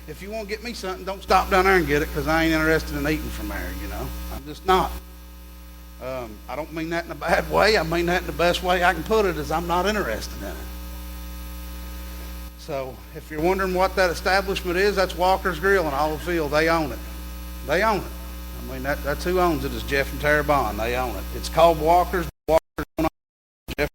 if you want to get me something, don't stop down there and get it, because I ain't interested in eating from there, you know. I'm just not. I don't mean that in a bad way. I mean that in the best way I can put it, is I'm not interested in it. So if you're wondering what that establishment is, that's Walker's Grill in Olive. They own it. They own it. I mean, that's who owns it, is Jeff and Tara Bond. They own it. It's called Walker's. Walker's own it. Jeff.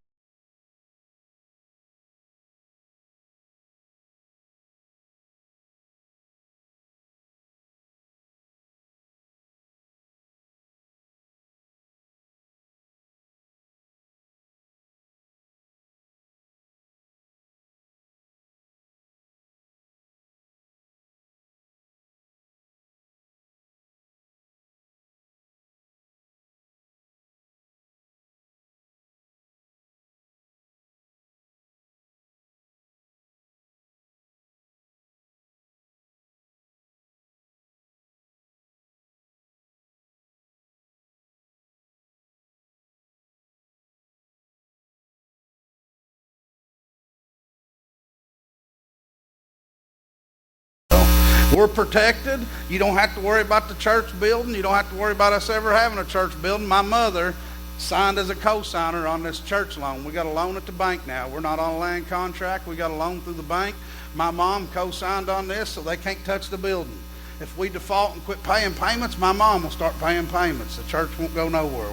We're protected. You don't have to worry about the church building. You don't have to worry about us ever having a church building. My mother signed as a co-signer on this church loan. We got a loan at the bank now. We're not on a land contract. We got a loan through the bank. My mom co-signed on this, so they can't touch the building. If we default and quit paying payments, my mom will start paying payments. The church won't go nowhere.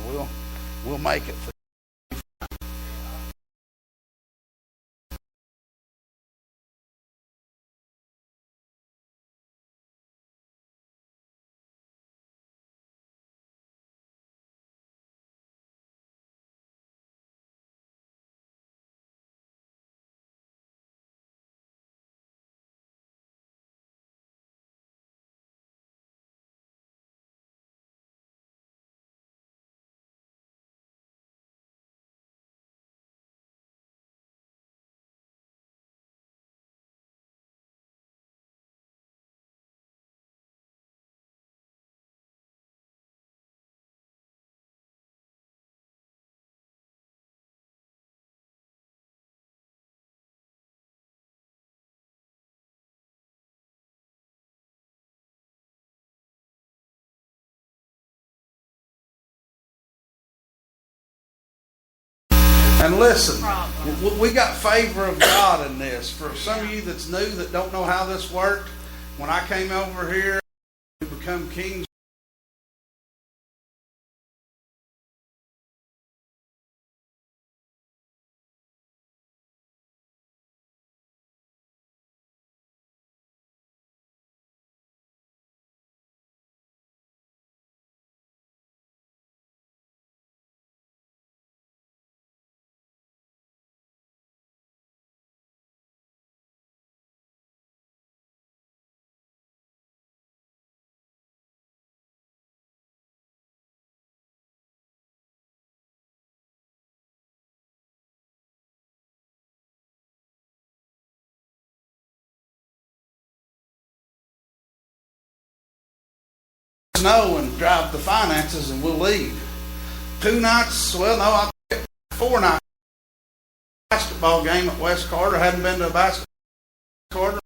We'll make it. And listen, we got favor of God in this. For some of you that's new, that don't know how this worked, when I came over here, we become kings. Snow and drive the finances, and we'll leave. 2 nights, well, no, 4 nights. Basketball game at West Carter. Hadn't been to a basketball Carter.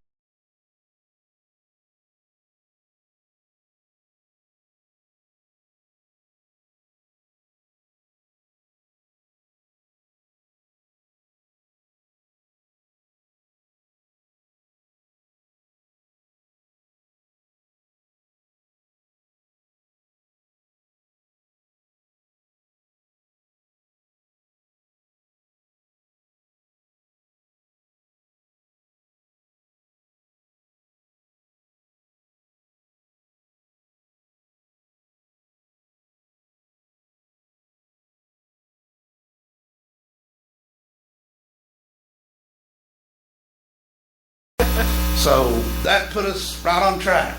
So that put us right on track.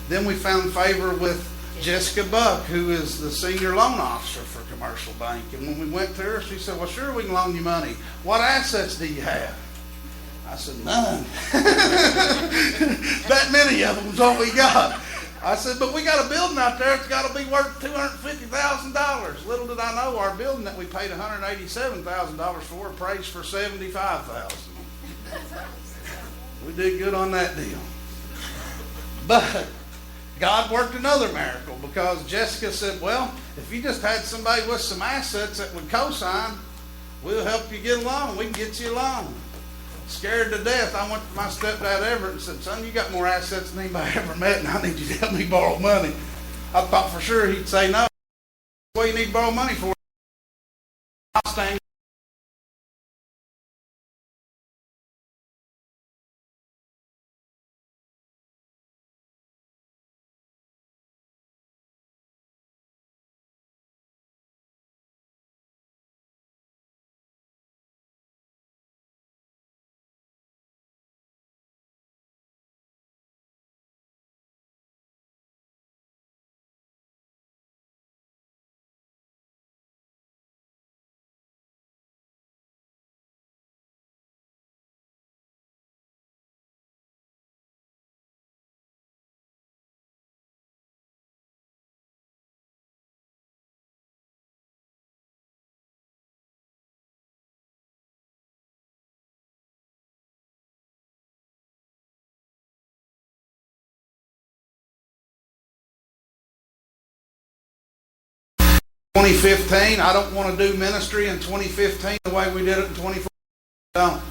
Then we found favor with Jessica Buck, who is the senior loan officer for Commercial Bank. And when we went to her, she said, well, sure, we can loan you money. What assets do you have? I said, none. That many of them is what we got. I said, but we got a building out there that's got to be worth $250,000. Little did I know, our building that we paid $187,000 for appraised for $75,000. We did good on that deal. But God worked another miracle, because Jessica said, well, if you just had somebody with some assets that would co-sign, we'll help you get a loan. We can get you a loan. Scared to death, I went to my stepdad Everett and said, son, you got more assets than anybody ever met, and I need you to help me borrow money. I thought for sure he'd say no. What do you need to borrow money for? I'll stand. 2015, I don't want to do ministry in 2015 the way we did it in 2014. Don't.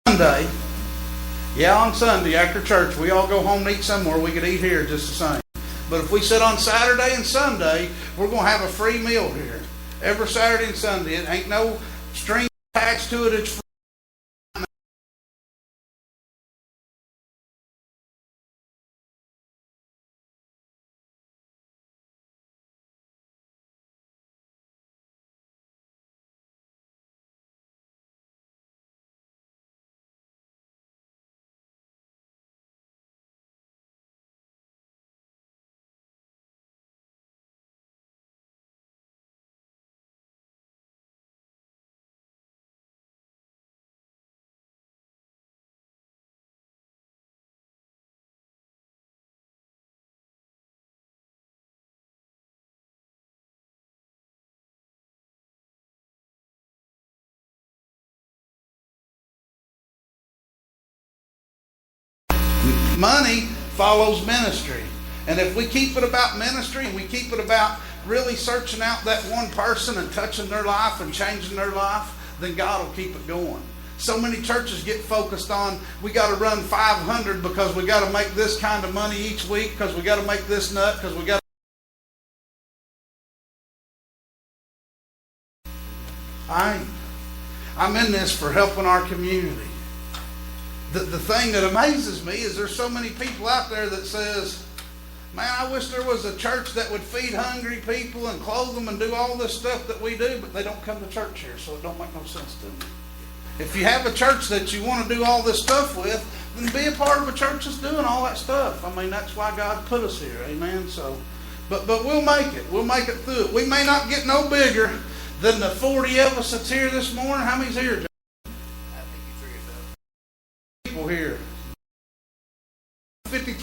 Sunday, yeah, on Sunday after church, we all go home and eat somewhere. We could eat here just the same. But if we sit on Saturday and Sunday, we're going to have a free meal here. Every Saturday and Sunday. It ain't no string attached to it. It's free. Money follows ministry. And if we keep it about ministry, and we keep it about really searching out that one person and touching their life and changing their life, then God will keep it going. So many churches get focused on, we got to run 500 because we got to make this kind of money each week, because we got to make this nut, because we got to... I'm in this for helping our community. The thing that amazes me is there's so many people out there that says, man, I wish there was a church that would feed hungry people and clothe them and do all this stuff that we do, but they don't come to church here, so it don't make no sense to me. If you have a church that you want to do all this stuff with, then be a part of a church that's doing all that stuff. I mean, that's why God put us here, amen? So, but we'll make it. We'll make it through it. We may not get no bigger than the 40 of us that's here this morning. How many's here, John? I think you 3 people here. 53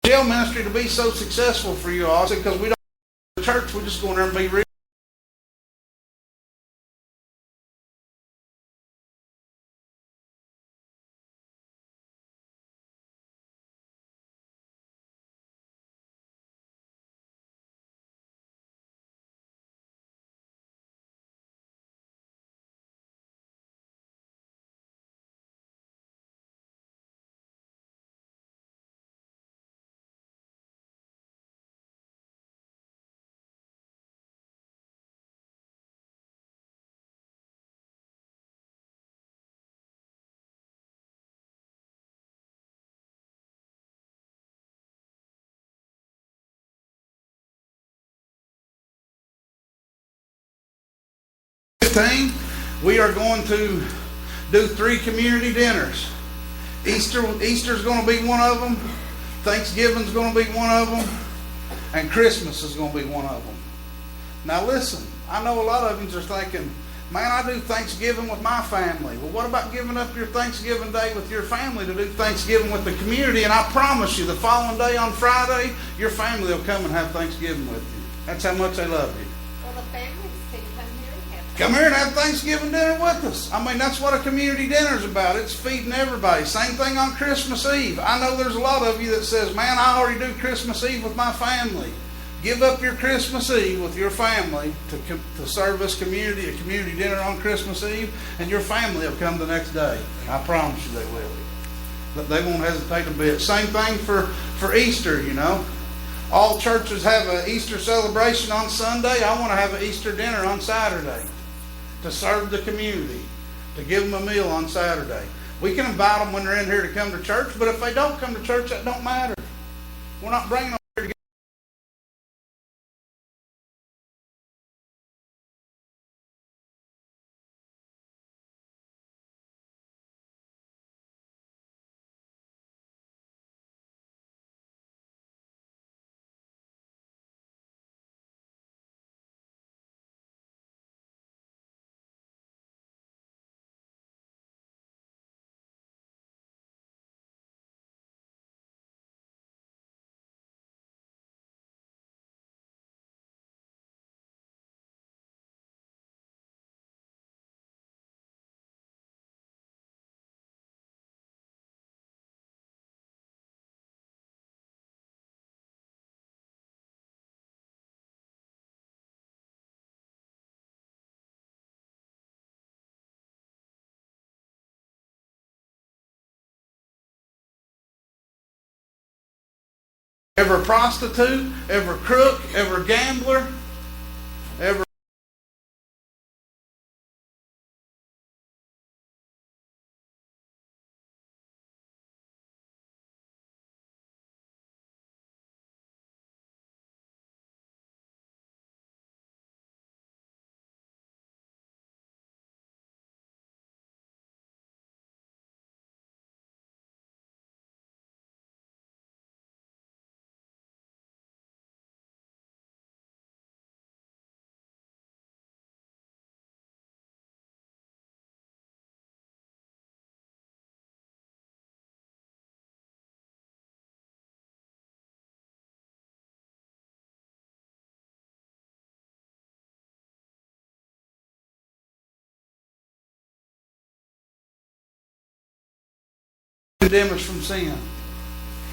jail ministry to be so successful for you all? I said, because we don't go to church, we just go in there and be real. We are going to do 3 community dinners. Easter's going to be one of them. Thanksgiving's going to be one of them. And Christmas is going to be one of them. Now listen, I know a lot of you are thinking, man, I do Thanksgiving with my family. Well, what about giving up your Thanksgiving day with your family to do Thanksgiving with the community? And I promise you, the following day on Friday, your family will come and have Thanksgiving with you. That's how much they love you. Well, the families can come here and have Thanksgiving dinner with us. I mean, that's what a community dinner is about. It's feeding everybody. Same thing on Christmas Eve. I know there's a lot of you that says, man, I already do Christmas Eve with my family. Give up your Christmas Eve with your family to serve us a community dinner on Christmas Eve, and your family will come the next day. I promise you they will. But they won't hesitate a bit. Same thing for Easter, you know. All churches have an Easter celebration on Sunday. I want to have an Easter dinner on Saturday to serve the community, to give them a meal on Saturday. We can invite them when they're in here to come to church, but if they don't come to church, that don't matter. We're not bringing them here to ever prostitute, ever crook, ever gambler, ever condemn us from sin.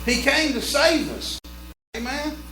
He came to save us. Amen.